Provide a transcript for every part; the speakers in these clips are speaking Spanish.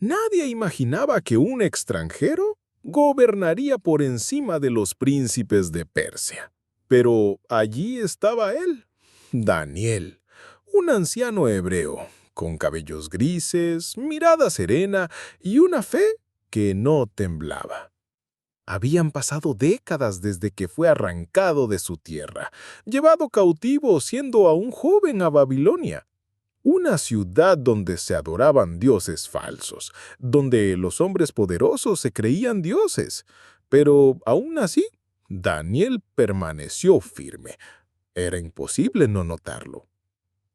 Nadie imaginaba que un extranjero gobernaría por encima de los príncipes de Persia. Pero allí estaba él, Daniel, un anciano hebreo, con cabellos grises, mirada serena y una fe que no temblaba. Habían pasado décadas desde que fue arrancado de su tierra, llevado cautivo siendo aún joven a Babilonia, una ciudad donde se adoraban dioses falsos, donde los hombres poderosos se creían dioses. Pero aún así, Daniel permaneció firme. Era imposible no notarlo.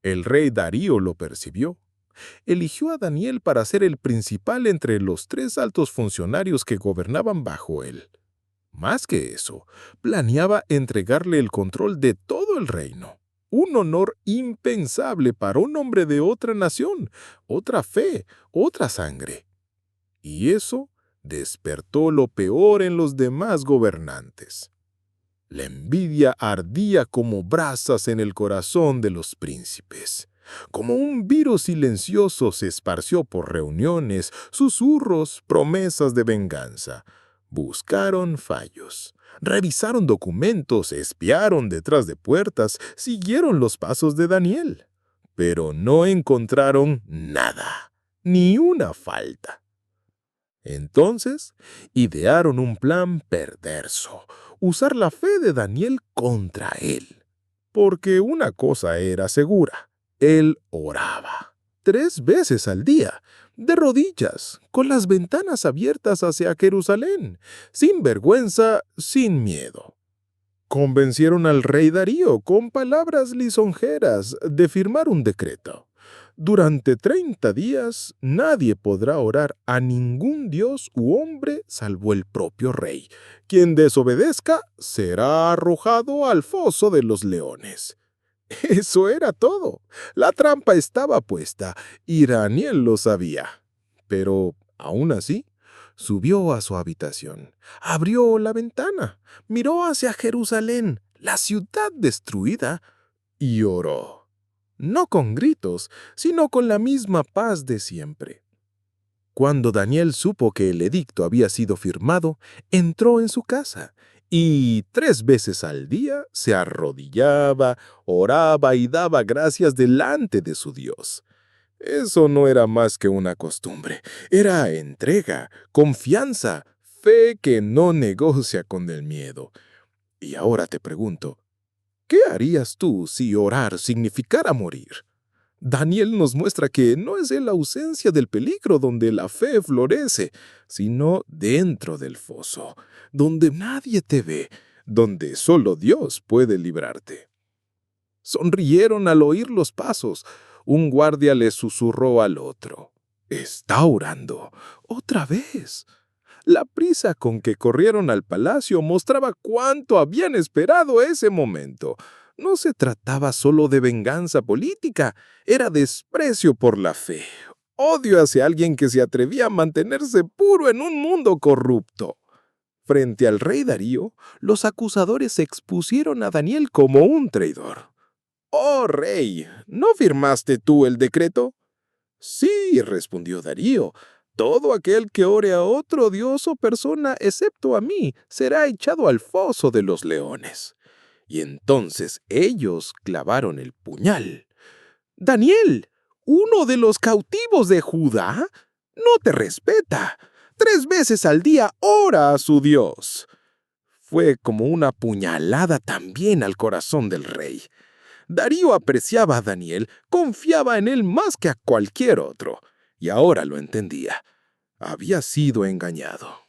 El rey Darío lo percibió. Eligió a Daniel para ser el principal entre los 3 altos funcionarios que gobernaban bajo él. Más que eso, planeaba entregarle el control de todo el reino. Un honor impensable para un hombre de otra nación, otra fe, otra sangre. Y eso despertó lo peor en los demás gobernantes. La envidia ardía como brasas en el corazón de los príncipes. Como un virus silencioso se esparció por reuniones, susurros, promesas de venganza. Buscaron fallos, revisaron documentos, espiaron detrás de puertas, siguieron los pasos de Daniel. Pero no encontraron nada, ni una falta. Entonces, idearon un plan perverso, usar la fe de Daniel contra él. Porque una cosa era segura, él oraba 3 veces al día, de rodillas, con las ventanas abiertas hacia Jerusalén, sin vergüenza, sin miedo. Convencieron al rey Darío con palabras lisonjeras de firmar un decreto. Durante 30 días nadie podrá orar a ningún dios u hombre salvo el propio rey. Quien desobedezca será arrojado al foso de los leones. Eso era todo. La trampa estaba puesta y Daniel lo sabía. Pero, aún así, subió a su habitación, abrió la ventana, miró hacia Jerusalén, la ciudad destruida, y oró. No con gritos, sino con la misma paz de siempre. Cuando Daniel supo que el edicto había sido firmado, entró en su casa y 3 veces al día se arrodillaba, oraba y daba gracias delante de su Dios. Eso no era más que una costumbre, era entrega, confianza, fe que no negocia con el miedo. Y ahora te pregunto, ¿qué harías tú si orar significara morir? Daniel nos muestra que no es en la ausencia del peligro donde la fe florece, sino dentro del foso, donde nadie te ve, donde solo Dios puede librarte. Sonrieron al oír los pasos. Un guardia le susurró al otro: «Está orando. Otra vez». La prisa con que corrieron al palacio mostraba cuánto habían esperado ese momento. No se trataba solo de venganza política, era desprecio por la fe, odio hacia alguien que se atrevía a mantenerse puro en un mundo corrupto. Frente al rey Darío, los acusadores expusieron a Daniel como un traidor. «Oh, rey, ¿no firmaste tú el decreto?» «Sí», respondió Darío, «todo aquel que ore a otro dios o persona excepto a mí será echado al foso de los leones». Y entonces ellos clavaron el puñal. «Daniel, uno de los cautivos de Judá, no te respeta. 3 veces al día ora a su Dios». Fue como una puñalada también al corazón del rey. Darío apreciaba a Daniel, confiaba en él más que a cualquier otro, y ahora lo entendía. Había sido engañado.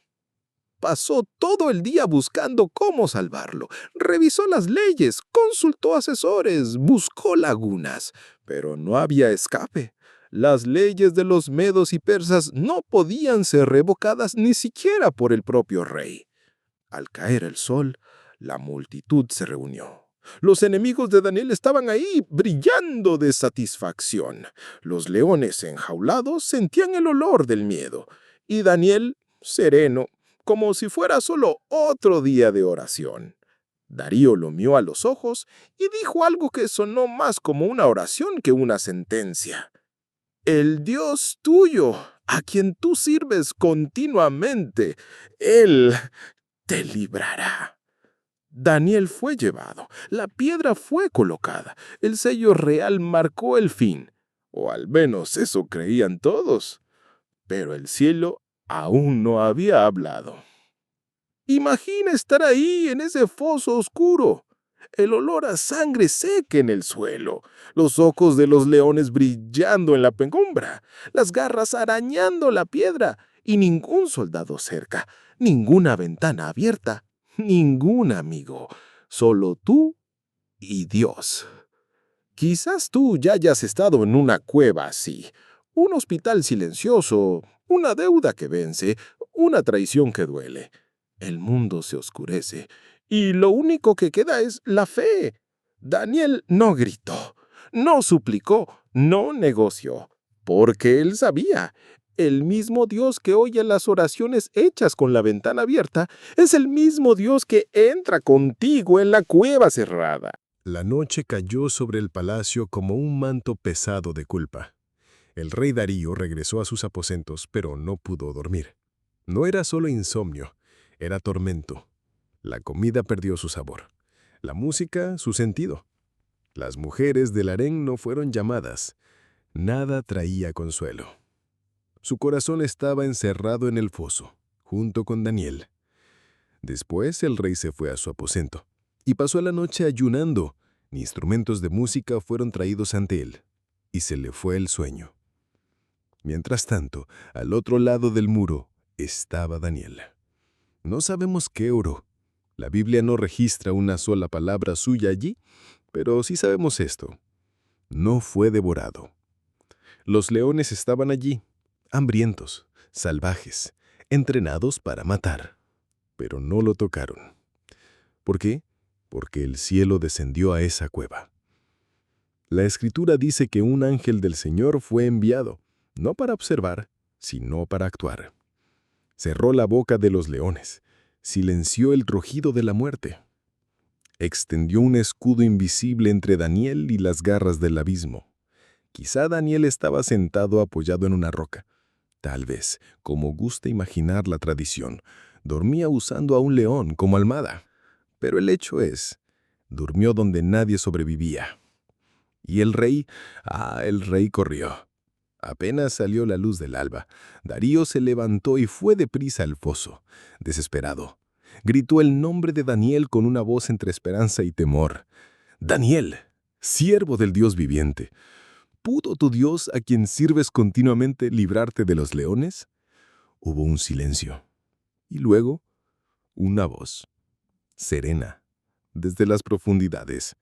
Pasó todo el día buscando cómo salvarlo. Revisó las leyes, consultó asesores, buscó lagunas, pero no había escape. Las leyes de los medos y persas no podían ser revocadas ni siquiera por el propio rey. Al caer el sol, la multitud se reunió. Los enemigos de Daniel estaban ahí, brillando de satisfacción. Los leones enjaulados sentían el olor del miedo. Y Daniel, sereno, como si fuera solo otro día de oración. Darío lo miró a los ojos y dijo algo que sonó más como una oración que una sentencia. «El Dios tuyo, a quien tú sirves continuamente, Él te librará. Daniel fue llevado, la piedra fue colocada, el sello real marcó el fin, o al menos eso creían todos, pero el cielo aún no había hablado. Imagina estar ahí en ese foso oscuro, el olor a sangre seca en el suelo, los ojos de los leones brillando en la penumbra, las garras arañando la piedra y ningún soldado cerca, ninguna ventana abierta, ningún amigo, solo tú y Dios. Quizás tú ya hayas estado en una cueva así, un hospital silencioso, una deuda que vence, una traición que duele. El mundo se oscurece y lo único que queda es la fe. Daniel no gritó, no suplicó, no negoció, porque él sabía. El mismo Dios que oye las oraciones hechas con la ventana abierta es el mismo Dios que entra contigo en la cueva cerrada. La noche cayó sobre el palacio como un manto pesado de culpa. El rey Darío regresó a sus aposentos, pero no pudo dormir. No era solo insomnio, era tormento. La comida perdió su sabor, la música su sentido. Las mujeres del harén no fueron llamadas. Nada traía consuelo. Su corazón estaba encerrado en el foso, junto con Daniel. Después el rey se fue a su aposento y pasó la noche ayunando. Ni instrumentos de música fueron traídos ante él, y se le fue el sueño. Mientras tanto, al otro lado del muro estaba Daniel. No sabemos qué oró. La Biblia no registra una sola palabra suya allí, pero sí sabemos esto. No fue devorado. Los leones estaban allí, hambrientos, salvajes, entrenados para matar, pero no lo tocaron. ¿Por qué? Porque el cielo descendió a esa cueva. La Escritura dice que un ángel del Señor fue enviado, no para observar, sino para actuar. Cerró la boca de los leones, silenció el rugido de la muerte. Extendió un escudo invisible entre Daniel y las garras del abismo. Quizá Daniel estaba sentado apoyado en una roca. Tal vez, como gusta imaginar la tradición, dormía usando a un león como almohada. Pero el hecho es, durmió donde nadie sobrevivía. Y el rey corrió. Apenas salió la luz del alba, Darío se levantó y fue deprisa al foso. Desesperado, gritó el nombre de Daniel con una voz entre esperanza y temor. «Daniel, siervo del Dios viviente, ¿pudo tu Dios, a quien sirves continuamente, librarte de los leones?» Hubo un silencio. Y luego, una voz, serena, desde las profundidades.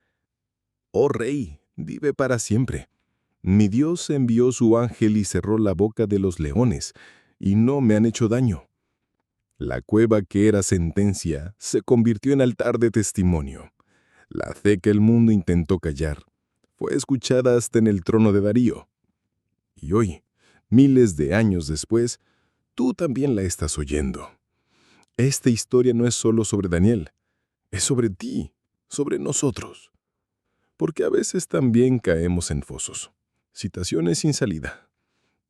«Oh rey, vive para siempre. Mi Dios envió su ángel y cerró la boca de los leones, y no me han hecho daño». La cueva que era sentencia se convirtió en altar de testimonio. La fe que el mundo intentó callar fue escuchada hasta en el trono de Darío. Y hoy, miles de años después, tú también la estás oyendo. Esta historia no es solo sobre Daniel, es sobre ti, sobre nosotros. Porque a veces también caemos en fosos, situaciones sin salida.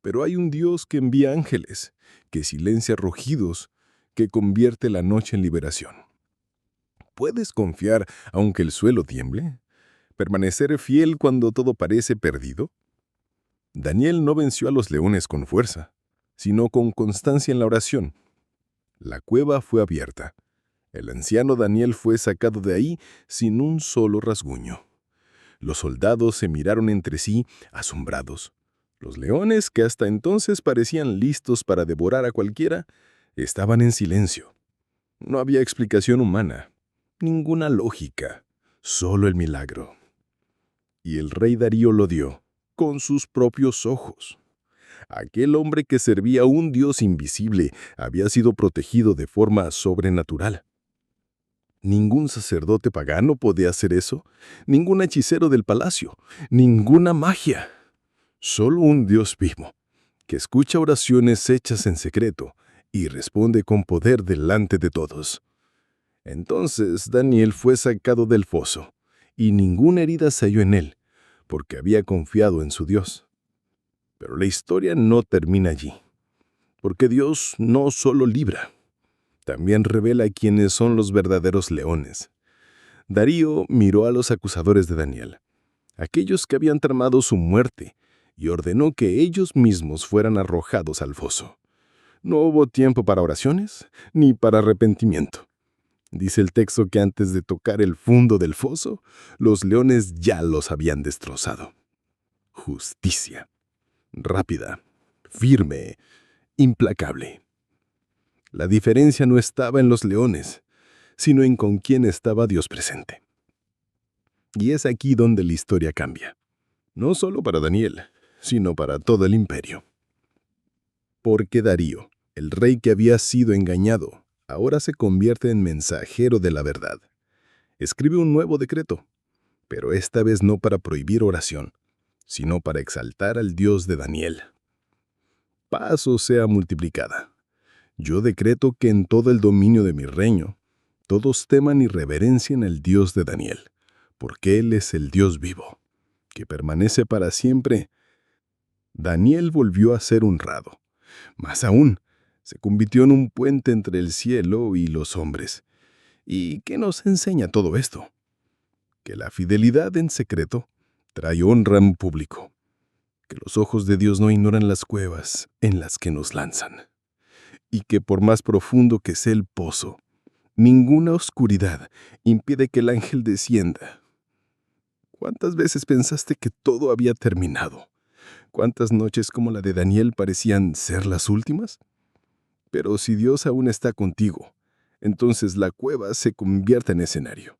Pero hay un Dios que envía ángeles, que silencia rugidos, que convierte la noche en liberación. ¿Puedes confiar aunque el suelo tiemble? ¿Permanecer fiel cuando todo parece perdido? Daniel no venció a los leones con fuerza, sino con constancia en la oración. La cueva fue abierta. El anciano Daniel fue sacado de ahí sin un solo rasguño. Los soldados se miraron entre sí, asombrados. Los leones, que hasta entonces parecían listos para devorar a cualquiera, estaban en silencio. No había explicación humana, ninguna lógica, solo el milagro. Y el rey Darío lo dio, con sus propios ojos. Aquel hombre que servía a un Dios invisible había sido protegido de forma sobrenatural. Ningún sacerdote pagano podía hacer eso, ningún hechicero del palacio, ninguna magia. Solo un Dios vivo, que escucha oraciones hechas en secreto y responde con poder delante de todos. Entonces Daniel fue sacado del foso, y ninguna herida se halló en él, porque había confiado en su Dios. Pero la historia no termina allí. Porque Dios no solo libra, también revela quiénes son los verdaderos leones. Darío miró a los acusadores de Daniel, aquellos que habían tramado su muerte, y ordenó que ellos mismos fueran arrojados al foso. No hubo tiempo para oraciones ni para arrepentimiento. Dice el texto que antes de tocar el fondo del foso, los leones ya los habían destrozado. Justicia. Rápida, firme, implacable. La diferencia no estaba en los leones, sino en con quién estaba Dios presente. Y es aquí donde la historia cambia. No solo para Daniel, sino para todo el imperio. Porque Darío, el rey que había sido engañado, ahora se convierte en mensajero de la verdad. Escribe un nuevo decreto, pero esta vez no para prohibir oración, sino para exaltar al Dios de Daniel. Paz os sea multiplicada. Yo decreto que en todo el dominio de mi reino, todos teman y reverencien al Dios de Daniel, porque Él es el Dios vivo, que permanece para siempre. Daniel volvió a ser honrado. Más aún, se convirtió en un puente entre el cielo y los hombres. ¿Y qué nos enseña todo esto? Que la fidelidad en secreto trae honra en público. Que los ojos de Dios no ignoran las cuevas en las que nos lanzan. Y que por más profundo que sea el pozo, ninguna oscuridad impide que el ángel descienda. ¿Cuántas veces pensaste que todo había terminado? ¿Cuántas noches como la de Daniel parecían ser las últimas? Pero si Dios aún está contigo, entonces la cueva se convierte en escenario,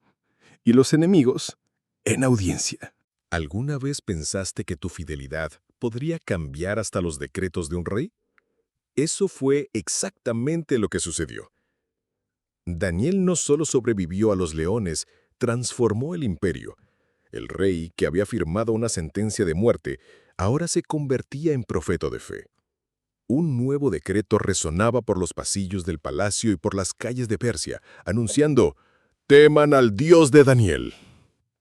y los enemigos en audiencia. ¿Alguna vez pensaste que tu fidelidad podría cambiar hasta los decretos de un rey? Eso fue exactamente lo que sucedió. Daniel no solo sobrevivió a los leones, transformó el imperio. El rey, que había firmado una sentencia de muerte, ahora se convertía en profeta de fe. Un nuevo decreto resonaba por los pasillos del palacio y por las calles de Persia, anunciando: «Teman al Dios de Daniel».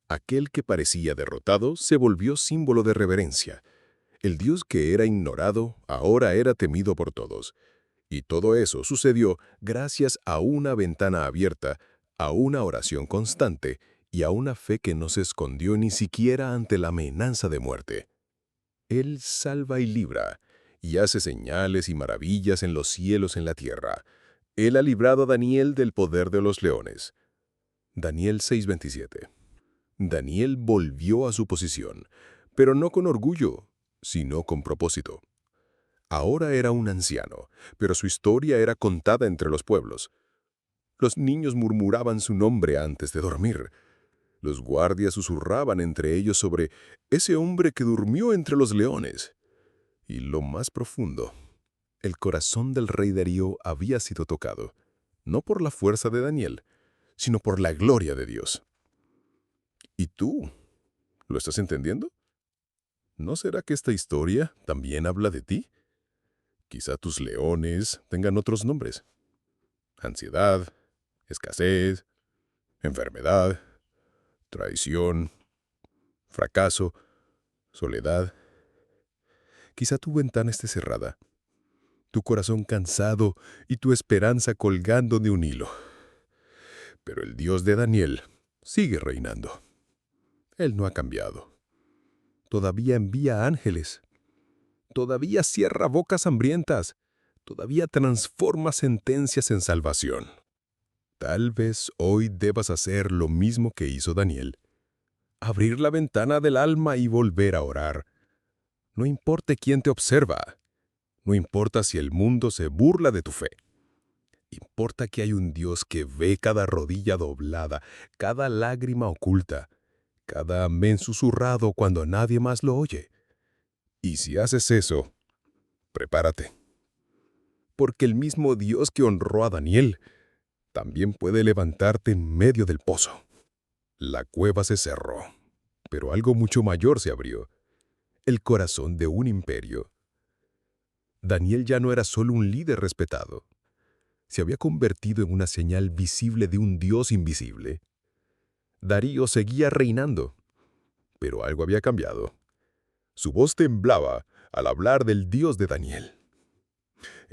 Aquel que parecía derrotado se volvió símbolo de reverencia. El Dios que era ignorado ahora era temido por todos. Y todo eso sucedió gracias a una ventana abierta, a una oración constante y a una fe que no se escondió ni siquiera ante la amenaza de muerte. Él salva y libra, y hace señales y maravillas en los cielos y en la tierra. Él ha librado a Daniel del poder de los leones. Daniel 6:27. Daniel volvió a su posición, pero no con orgullo, sino con propósito. Ahora era un anciano, pero su historia era contada entre los pueblos. Los niños murmuraban su nombre antes de dormir. Los guardias susurraban entre ellos sobre ese hombre que durmió entre los leones. Y lo más profundo, el corazón del rey Darío había sido tocado, no por la fuerza de Daniel, sino por la gloria de Dios. ¿Y tú? ¿Lo estás entendiendo? ¿No será que esta historia también habla de ti? Quizá tus leones tengan otros nombres. Ansiedad, escasez, enfermedad, traición, fracaso, soledad. Quizá tu ventana esté cerrada, tu corazón cansado y tu esperanza colgando de un hilo. Pero el Dios de Daniel sigue reinando. Él no ha cambiado. Todavía envía ángeles. Todavía cierra bocas hambrientas. Todavía transforma sentencias en salvación. Tal vez hoy debas hacer lo mismo que hizo Daniel. Abrir la ventana del alma y volver a orar. No importa quién te observa. No importa si el mundo se burla de tu fe. Importa que hay un Dios que ve cada rodilla doblada, cada lágrima oculta, cada amén susurrado cuando nadie más lo oye. Y si haces eso, prepárate. Porque el mismo Dios que honró a Daniel también puede levantarte en medio del pozo. La cueva se cerró, pero algo mucho mayor se abrió. El corazón de un imperio. Daniel ya no era solo un líder respetado. Se había convertido en una señal visible de un Dios invisible. Darío seguía reinando, pero algo había cambiado. Su voz temblaba al hablar del Dios de Daniel.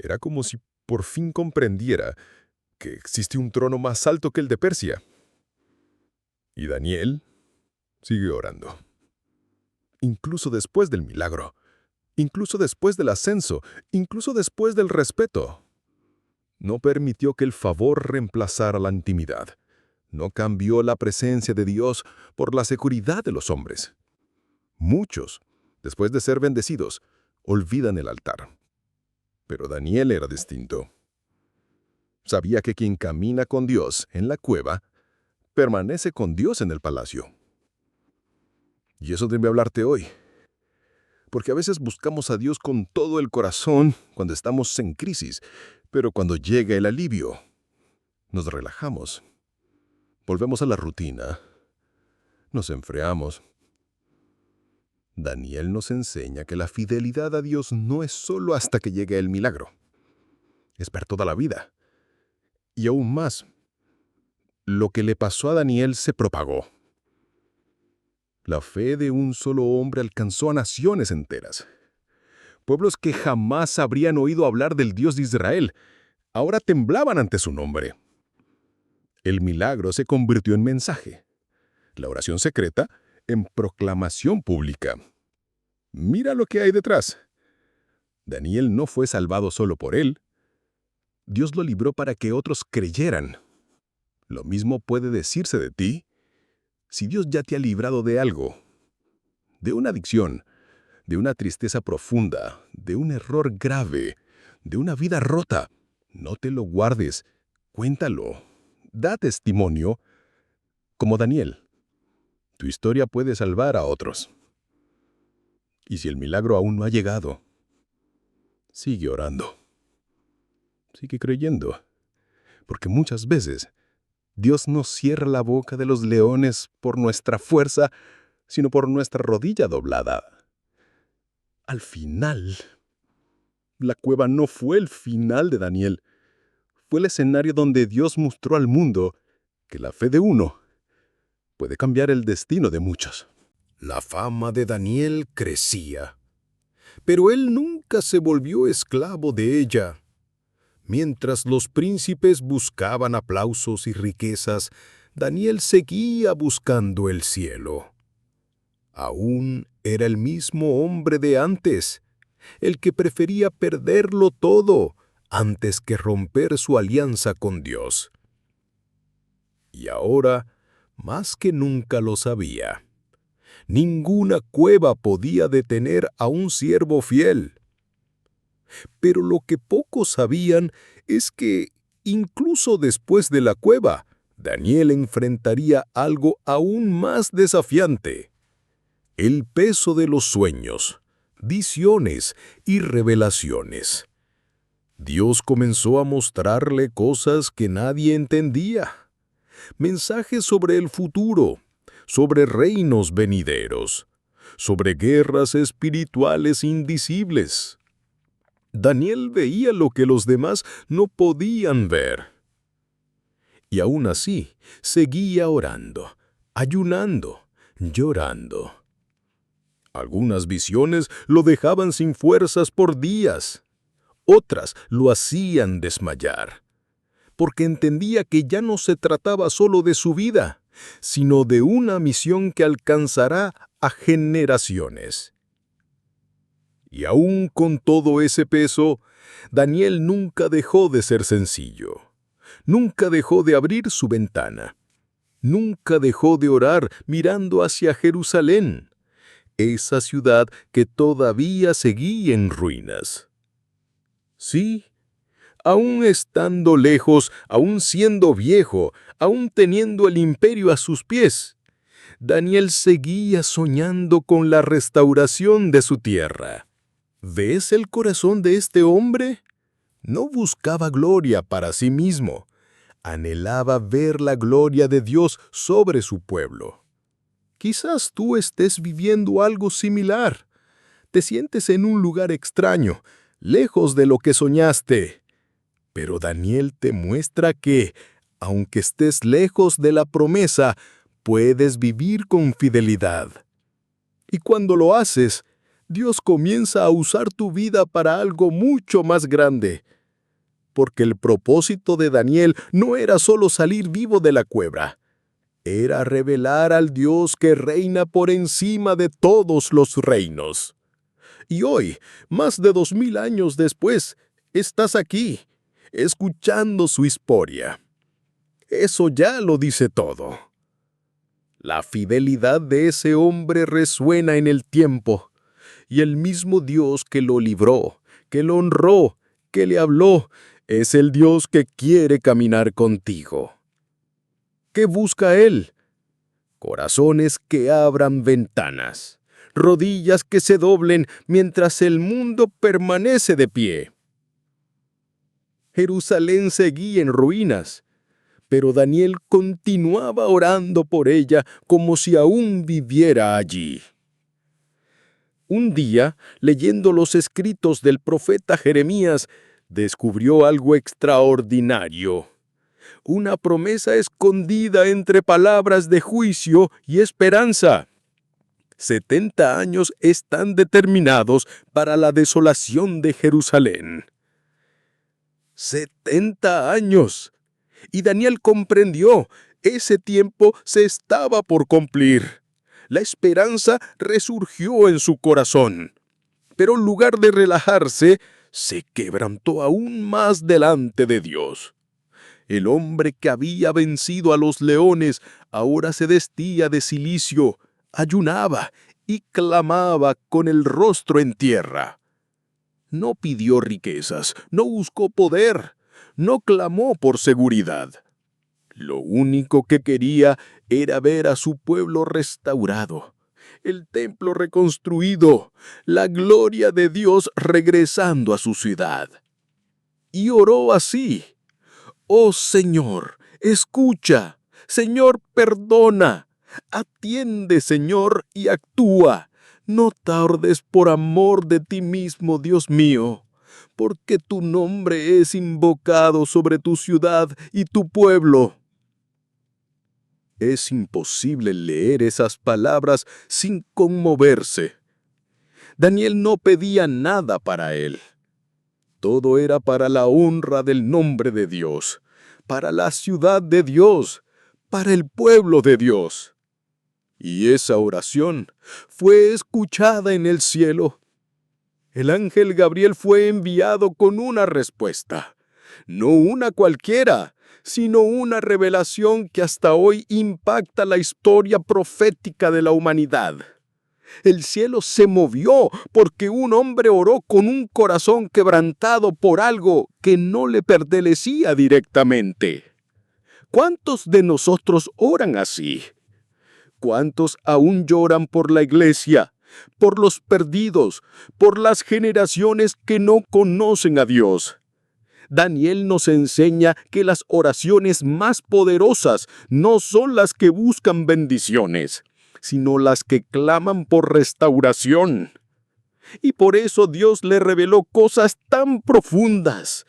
Era como si por fin comprendiera que existe un trono más alto que el de Persia. Y Daniel sigue orando. Incluso después del milagro, incluso después del ascenso, incluso después del respeto. No permitió que el favor reemplazara la intimidad. No cambió la presencia de Dios por la seguridad de los hombres. Muchos, después de ser bendecidos, olvidan el altar. Pero Daniel era distinto. Sabía que quien camina con Dios en la cueva, permanece con Dios en el palacio. Y eso debe hablarte hoy. Porque a veces buscamos a Dios con todo el corazón cuando estamos en crisis, pero cuando llega el alivio, nos relajamos. Volvemos a la rutina. Nos enfriamos. Daniel nos enseña que la fidelidad a Dios no es solo hasta que llegue el milagro. Es para toda la vida. Y aún más, lo que le pasó a Daniel se propagó. La fe de un solo hombre alcanzó a naciones enteras. Pueblos que jamás habrían oído hablar del Dios de Israel, ahora temblaban ante su nombre. El milagro se convirtió en mensaje. La oración secreta en proclamación pública. Mira lo que hay detrás. Daniel no fue salvado solo por él. Dios lo libró para que otros creyeran. Lo mismo puede decirse de ti. Si Dios ya te ha librado de algo, de una adicción, de una tristeza profunda, de un error grave, de una vida rota, no te lo guardes, cuéntalo, da testimonio. Como Daniel, tu historia puede salvar a otros. Y si el milagro aún no ha llegado, sigue orando. Sigue creyendo. Porque muchas veces Dios no cierra la boca de los leones por nuestra fuerza, sino por nuestra rodilla doblada. Al final, la cueva no fue el final de Daniel. Fue el escenario donde Dios mostró al mundo que la fe de uno puede cambiar el destino de muchos. La fama de Daniel crecía, pero él nunca se volvió esclavo de ella. Mientras los príncipes buscaban aplausos y riquezas, Daniel seguía buscando el cielo. Aún era el mismo hombre de antes, el que prefería perderlo todo antes que romper su alianza con Dios. Y ahora, más que nunca lo sabía. Ninguna cueva podía detener a un siervo fiel. Pero lo que pocos sabían es que, incluso después de la cueva, Daniel enfrentaría algo aún más desafiante: el peso de los sueños, visiones y revelaciones. Dios comenzó a mostrarle cosas que nadie entendía, mensajes sobre el futuro, sobre reinos venideros, sobre guerras espirituales indecibles. Daniel veía lo que los demás no podían ver. Y aún así, seguía orando, ayunando, llorando. Algunas visiones lo dejaban sin fuerzas por días. Otras lo hacían desmayar, porque entendía que ya no se trataba solo de su vida, sino de una misión que alcanzará a generaciones. Y aún con todo ese peso, Daniel nunca dejó de ser sencillo. Nunca dejó de abrir su ventana. Nunca dejó de orar mirando hacia Jerusalén, esa ciudad que todavía seguía en ruinas. Sí, aún estando lejos, aún siendo viejo, aún teniendo el imperio a sus pies, Daniel seguía soñando con la restauración de su tierra. ¿Ves el corazón de este hombre? No buscaba gloria para sí mismo. Anhelaba ver la gloria de Dios sobre su pueblo. Quizás tú estés viviendo algo similar. Te sientes en un lugar extraño, lejos de lo que soñaste. Pero Daniel te muestra que, aunque estés lejos de la promesa, puedes vivir con fidelidad. Y cuando lo haces, Dios comienza a usar tu vida para algo mucho más grande. Porque el propósito de Daniel no era solo salir vivo de la cueva. Era revelar al Dios que reina por encima de todos los reinos. Y hoy, más de 2000 años después, estás aquí, escuchando su historia. Eso ya lo dice todo. La fidelidad de ese hombre resuena en el tiempo, y el mismo Dios que lo libró, que lo honró, que le habló, es el Dios que quiere caminar contigo. ¿Qué busca Él? Corazones que abran ventanas, rodillas que se doblen mientras el mundo permanece de pie. Jerusalén seguía en ruinas, pero Daniel continuaba orando por ella como si aún viviera allí. Un día, leyendo los escritos del profeta Jeremías, descubrió algo extraordinario. Una promesa escondida entre palabras de juicio y esperanza. 70 años están determinados para la desolación de Jerusalén. 70 años. Y Daniel comprendió, ese tiempo se estaba por cumplir. La esperanza resurgió en su corazón. Pero en lugar de relajarse, se quebrantó aún más delante de Dios. El hombre que había vencido a los leones ahora se vestía de cilicio, ayunaba y clamaba con el rostro en tierra. No pidió riquezas, no buscó poder, no clamó por seguridad. Lo único que quería era ver a su pueblo restaurado, el templo reconstruido, la gloria de Dios regresando a su ciudad. Y oró así: «Oh Señor, escucha. Señor, perdona. Atiende, Señor, y actúa. No tardes por amor de ti mismo, Dios mío, porque tu nombre es invocado sobre tu ciudad y tu pueblo». Es imposible leer esas palabras sin conmoverse. Daniel no pedía nada para él. Todo era para la honra del nombre de Dios, para la ciudad de Dios, para el pueblo de Dios. Y esa oración fue escuchada en el cielo. El ángel Gabriel fue enviado con una respuesta, no una cualquiera, sino una revelación que hasta hoy impacta la historia profética de la humanidad. El cielo se movió porque un hombre oró con un corazón quebrantado por algo que no le pertenecía directamente. ¿Cuántos de nosotros oran así? ¿Cuántos aún lloran por la iglesia, por los perdidos, por las generaciones que no conocen a Dios? Daniel nos enseña que las oraciones más poderosas no son las que buscan bendiciones, sino las que claman por restauración. Y por eso Dios le reveló cosas tan profundas.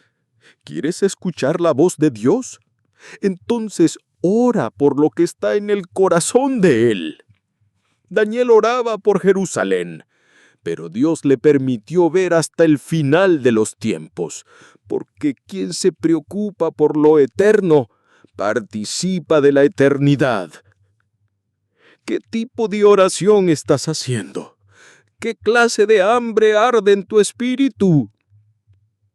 ¿Quieres escuchar la voz de Dios? Entonces ora por lo que está en el corazón de Él. Daniel oraba por Jerusalén, pero Dios le permitió ver hasta el final de los tiempos, porque quien se preocupa por lo eterno, participa de la eternidad. ¿Qué tipo de oración estás haciendo? ¿Qué clase de hambre arde en tu espíritu?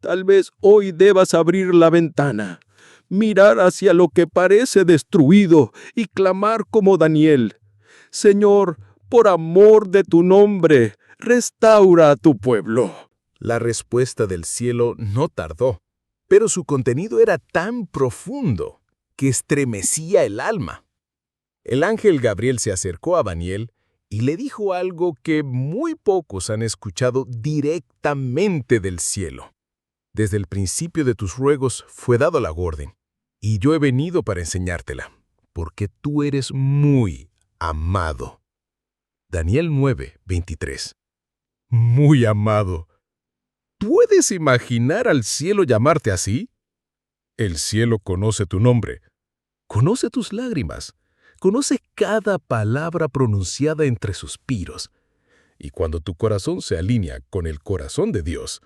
Tal vez hoy debas abrir la ventana, mirar hacia lo que parece destruido y clamar como Daniel: «Señor, por amor de tu nombre, restaura a tu pueblo». La respuesta del cielo no tardó, pero su contenido era tan profundo que estremecía el alma. El ángel Gabriel se acercó a Daniel y le dijo algo que muy pocos han escuchado directamente del cielo. Desde el principio de tus ruegos fue dado la orden, y yo he venido para enseñártela, porque tú eres muy amado. Daniel 9:23. Muy amado. ¿Puedes imaginar al cielo llamarte así? El cielo conoce tu nombre, conoce tus lágrimas, conoce cada palabra pronunciada entre suspiros. Y cuando tu corazón se alinea con el corazón de Dios,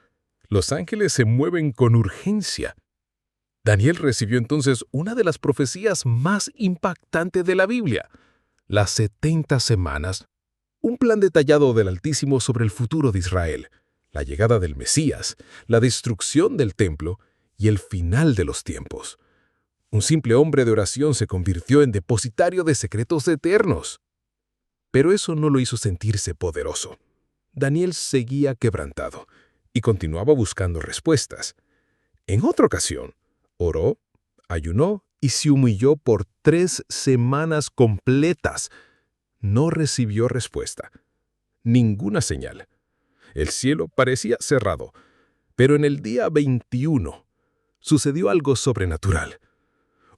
los ángeles se mueven con urgencia. Daniel recibió entonces una de las profecías más impactantes de la Biblia, las 70 semanas, un plan detallado del Altísimo sobre el futuro de Israel, la llegada del Mesías, la destrucción del templo y el final de los tiempos. Un simple hombre de oración se convirtió en depositario de secretos eternos. Pero eso no lo hizo sentirse poderoso. Daniel seguía quebrantado y continuaba buscando respuestas. En otra ocasión, oró, ayunó y se humilló por 3 semanas completas. No recibió respuesta. Ninguna señal. El cielo parecía cerrado, pero en el día 21 sucedió algo sobrenatural.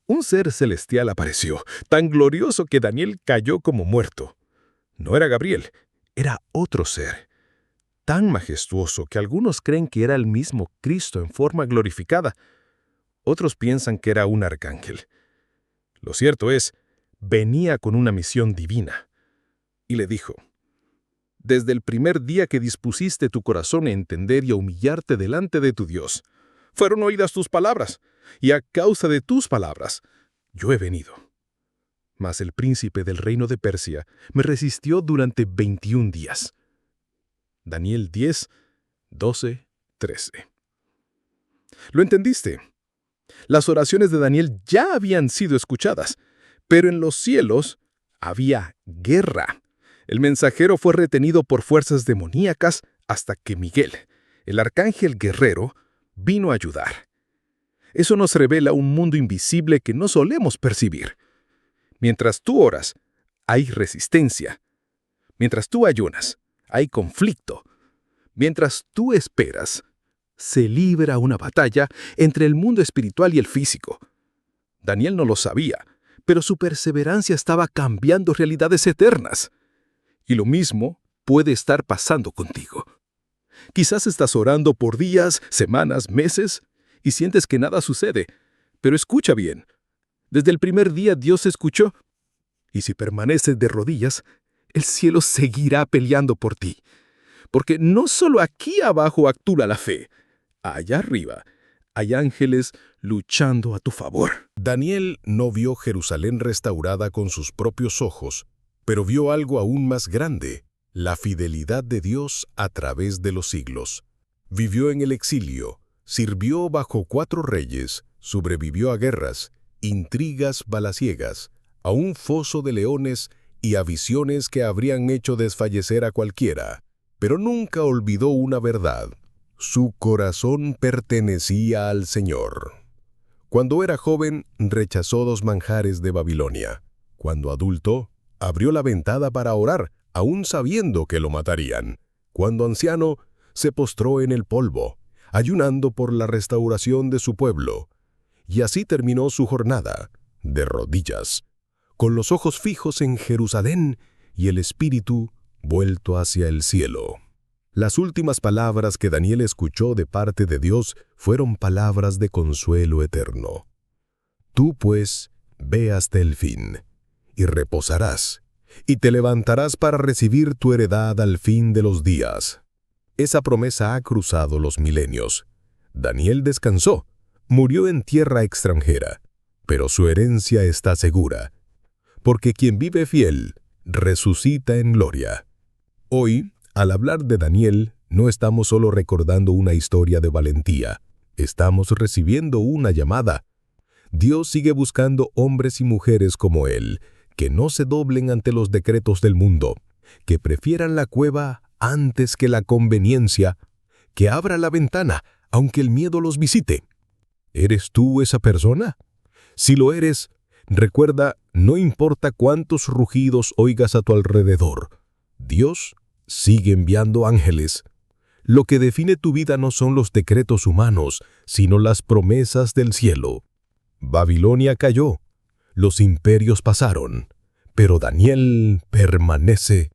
Un ser celestial apareció, tan glorioso que Daniel cayó como muerto. No era Gabriel, era otro ser, tan majestuoso que algunos creen que era el mismo Cristo en forma glorificada. Otros piensan que era un arcángel. Lo cierto es, venía con una misión divina. Y le dijo: «Desde el primer día que dispusiste tu corazón a entender y a humillarte delante de tu Dios, fueron oídas tus palabras, y a causa de tus palabras, yo he venido». Mas el príncipe del reino de Persia me resistió durante 21 días. Daniel 10, 12, 13. ¿Lo entendiste? Las oraciones de Daniel ya habían sido escuchadas, pero en los cielos había guerra. El mensajero fue retenido por fuerzas demoníacas hasta que Miguel, el arcángel guerrero, vino a ayudar. Eso nos revela un mundo invisible que no solemos percibir. Mientras tú oras, hay resistencia. Mientras tú ayunas, hay conflicto. Mientras tú esperas, se libra una batalla entre el mundo espiritual y el físico. Daniel no lo sabía, pero su perseverancia estaba cambiando realidades eternas. Y lo mismo puede estar pasando contigo. Quizás estás orando por días, semanas, meses, y sientes que nada sucede. Pero escucha bien. Desde el primer día Dios escuchó. Y si permaneces de rodillas, el cielo seguirá peleando por ti. Porque no solo aquí abajo actúa la fe. Allá arriba hay ángeles luchando a tu favor. Daniel no vio Jerusalén restaurada con sus propios ojos, pero vio algo aún más grande: la fidelidad de Dios a través de los siglos. Vivió en el exilio, sirvió bajo 4 reyes, sobrevivió a guerras, intrigas balaciegas, a un foso de leones y a visiones que habrían hecho desfallecer a cualquiera. Pero nunca olvidó una verdad: su corazón pertenecía al Señor. Cuando era joven, rechazó 2 manjares de Babilonia. Cuando adulto, abrió la ventana para orar, aún sabiendo que lo matarían. Cuando anciano, se postró en el polvo, ayunando por la restauración de su pueblo. Y así terminó su jornada, de rodillas, con los ojos fijos en Jerusalén y el espíritu vuelto hacia el cielo. Las últimas palabras que Daniel escuchó de parte de Dios fueron palabras de consuelo eterno. Tú, pues, ve hasta el fin, y reposarás, y te levantarás para recibir tu heredad al fin de los días. Esa promesa ha cruzado los milenios. Daniel descansó, murió en tierra extranjera, pero su herencia está segura, porque quien vive fiel resucita en gloria. Hoy, al hablar de Daniel, no estamos solo recordando una historia de valentía, estamos recibiendo una llamada. Dios sigue buscando hombres y mujeres como él, que no se doblen ante los decretos del mundo, que prefieran la cueva antes que la conveniencia, que abra la ventana aunque el miedo los visite. ¿Eres tú esa persona? Si lo eres, recuerda, no importa cuántos rugidos oigas a tu alrededor, Dios sigue enviando ángeles. Lo que define tu vida no son los decretos humanos, sino las promesas del cielo. Babilonia cayó, los imperios pasaron, pero Daniel permanece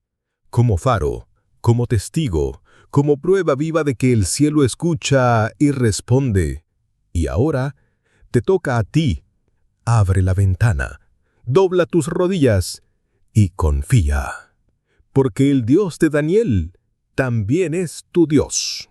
como faro, como testigo, como prueba viva de que el cielo escucha y responde. Y ahora te toca a ti. Abre la ventana, dobla tus rodillas y confía. porque el Dios de Daniel también es tu Dios.